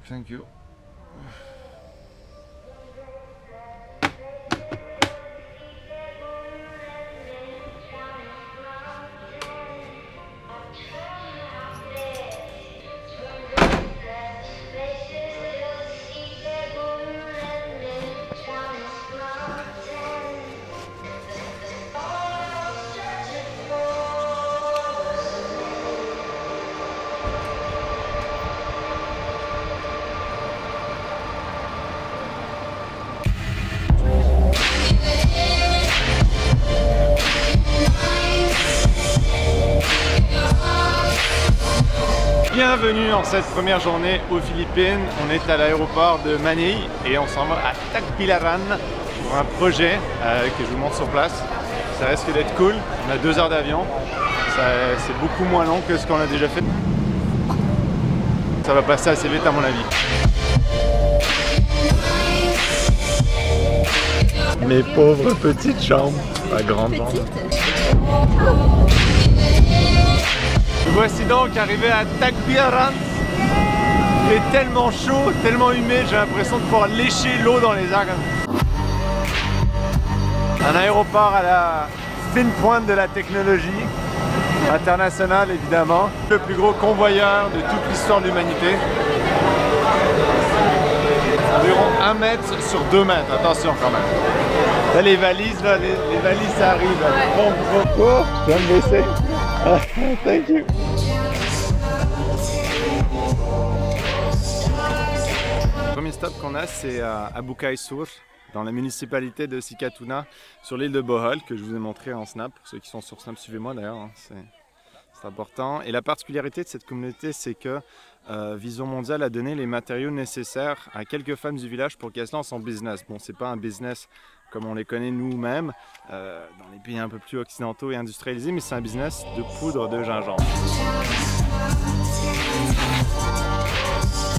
Thank you. Bienvenue en cette première journée aux Philippines. On est à l'aéroport de Manille et on s'en va à Tagbilaran pour un projet que je vous montre sur place. Ça risque d'être cool. On a 2 heures d'avion. C'est beaucoup moins long que ce qu'on a déjà fait. Ça va passer assez vite à mon avis. Mes pauvres petites jambes, pas grandes jambes. Voici donc arrivé à Tagbilaran. Il est tellement chaud, tellement humide, j'ai l'impression de pouvoir lécher l'eau dans les arbres. Un aéroport à la fine pointe de la technologie internationale évidemment. Le plus gros convoyeur de toute l'histoire de l'humanité. Environ 1 mètre sur 2 mètres, attention quand même. Là les valises, les valises ça arrive. Ouais. Oh, je viens de baisser. Thank you. Le premier stop qu'on a, c'est à Bukaay Sur, dans la municipalité de Sikatuna, sur l'île de Bohol, que je vous ai montré en snap. Pour ceux qui sont sur snap, suivez-moi d'ailleurs, hein, c'est important. Et la particularité de cette communauté, c'est que Vision Mondiale a donné les matériaux nécessaires à quelques femmes du village pour qu'elles se lancent en business. Bon, c'est pas un business comme on les connaît nous-mêmes, dans les pays un peu plus occidentaux et industrialisés, mais c'est un business de poudre de gingembre.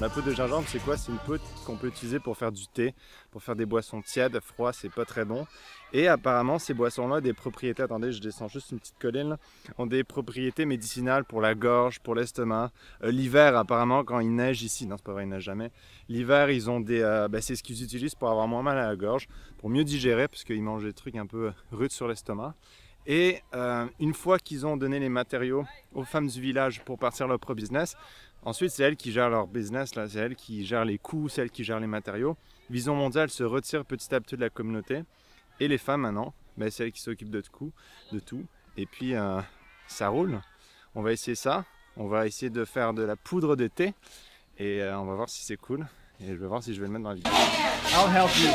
La poudre de gingembre, c'est quoi? C'est une poudre qu'on peut utiliser pour faire du thé, pour faire des boissons tièdes, froid, c'est pas très bon. Et apparemment, ces boissons-là ont des propriétés, attendez, je descends juste une petite colline, là, ont des propriétés médicinales pour la gorge, pour l'estomac. L'hiver, apparemment, quand il neige ici, non, c'est pas vrai, il neige jamais. L'hiver, ils ont des, c'est ce qu'ils utilisent pour avoir moins mal à la gorge, pour mieux digérer, parce qu'ils mangent des trucs un peu rudes sur l'estomac. Et une fois qu'ils ont donné les matériaux aux femmes du village pour partir leur propre business, ensuite c'est elles qui gèrent leur business, c'est elles qui gèrent les coûts, c'est elles qui gèrent les matériaux. Vision Mondiale se retire petit à petit de la communauté. Et les femmes maintenant, c'est elles qui s'occupent de tout. Et puis ça roule. On va essayer ça. On va essayer de faire de la poudre de thé. Et on va voir si c'est cool. Et je vais voir si je vais le mettre dans la vidéo. I'll help you.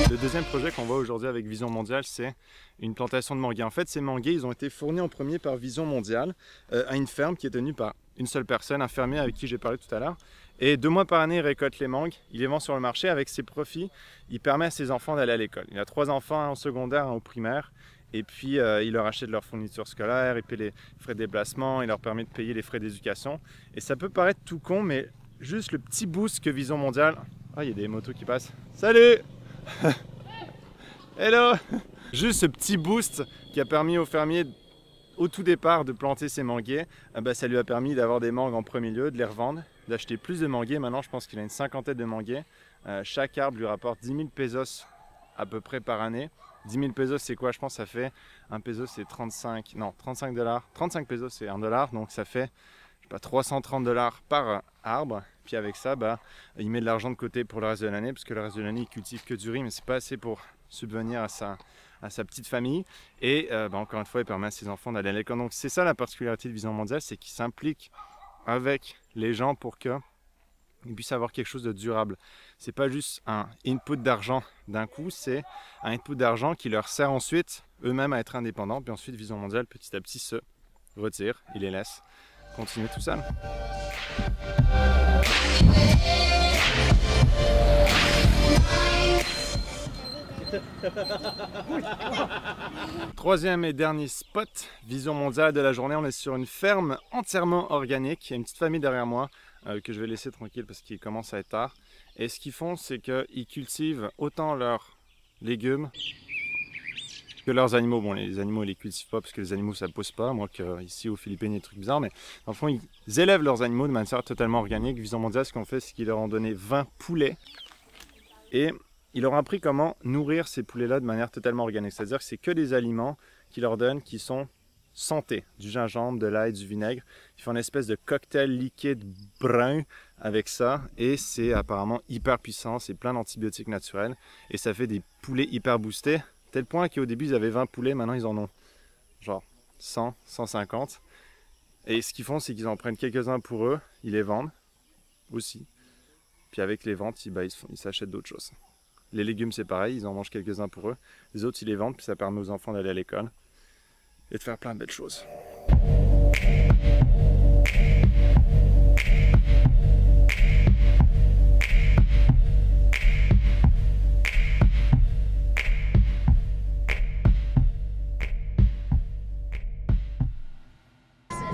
Le deuxième projet qu'on voit aujourd'hui avec Vision Mondiale, c'est une plantation de manguiers. En fait, ces manguiers, ils ont été fournis en premier par Vision Mondiale à une ferme qui est tenue par une seule personne, un fermier avec qui j'ai parlé tout à l'heure. Et 2 mois par année, il récolte les mangues, il les vend sur le marché. Avec ses profits, il permet à ses enfants d'aller à l'école. Il a 3 enfants, un au secondaire, un au primaire. Et puis, il leur achète leur fourniture scolaire, il paie les frais de déplacement, il leur permet de payer les frais d'éducation. Et ça peut paraître tout con, mais juste le petit boost que Vision Mondiale... Ah, il y a des motos qui passent. Salut. Hello. Juste ce petit boost qui a permis aux fermiers au tout départ de planter ses manguiers, ça lui a permis d'avoir des mangues en premier lieu, de les revendre, d'acheter plus de manguiers. Maintenant je pense qu'il a une 50aine de manguiers. Chaque arbre lui rapporte 10 000 pesos à peu près par année. 10 000 pesos c'est quoi? Je pense que ça fait, un peso c'est 35 $. 35 pesos c'est $1, donc ça fait je sais pas, 330 $ par arbre. Puis avec ça, il met de l'argent de côté pour le reste de l'année, parce que le reste de l'année il cultive que du riz, mais c'est pas assez pour subvenir à sa petite famille. Et encore une fois, il permet à ses enfants d'aller à l'école. Donc c'est ça la particularité de Vision Mondiale, c'est qu'il s'implique avec les gens pour qu'ils puissent avoir quelque chose de durable. C'est pas juste un input d'argent d'un coup, c'est un input d'argent qui leur sert ensuite eux-mêmes à être indépendants. Puis ensuite, Vision Mondiale, petit à petit, se retire, il les laisse continuer tout seul. Troisième et dernier spot, vision mondiale de la journée. On est sur une ferme entièrement organique. Il y a une petite famille derrière moi que je vais laisser tranquille parce qu'il commence à être tard. Et ce qu'ils font, c'est qu'ils cultivent autant leurs légumes que leurs animaux. Bon, les animaux, ils les cultivent pas parce que les animaux, ça ne pousse pas. Moi, ici aux Philippines, il y a des trucs bizarres. Mais dans le fond, ils élèvent leurs animaux de manière totalement organique. Vision mondiale, ce qu'on fait, c'est qu'ils leur ont donné 20 poulets. Et ils leur ont appris comment nourrir ces poulets-là de manière totalement organique. C'est-à-dire que c'est que des aliments qu'ils leur donnent qui sont santé. Du gingembre, de l'ail, du vinaigre. Ils font une espèce de cocktail liquide brun avec ça. Et c'est apparemment hyper puissant. C'est plein d'antibiotiques naturels. Et ça fait des poulets hyper boostés. Tel point qu'au début, ils avaient 20 poulets. Maintenant, ils en ont genre 100, 150. Et ce qu'ils font, c'est qu'ils en prennent quelques-uns pour eux. Ils les vendent aussi. Puis avec les ventes, ils s'achètent d'autres choses. Les légumes, c'est pareil, ils en mangent quelques-uns pour eux. Les autres, ils les vendent, puis ça permet aux enfants d'aller à l'école et de faire plein de belles choses.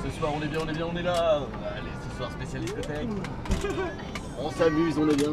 Ce soir, on est bien, on est là. Allez, ce soir, spécial discothèque. On s'amuse, on est bien.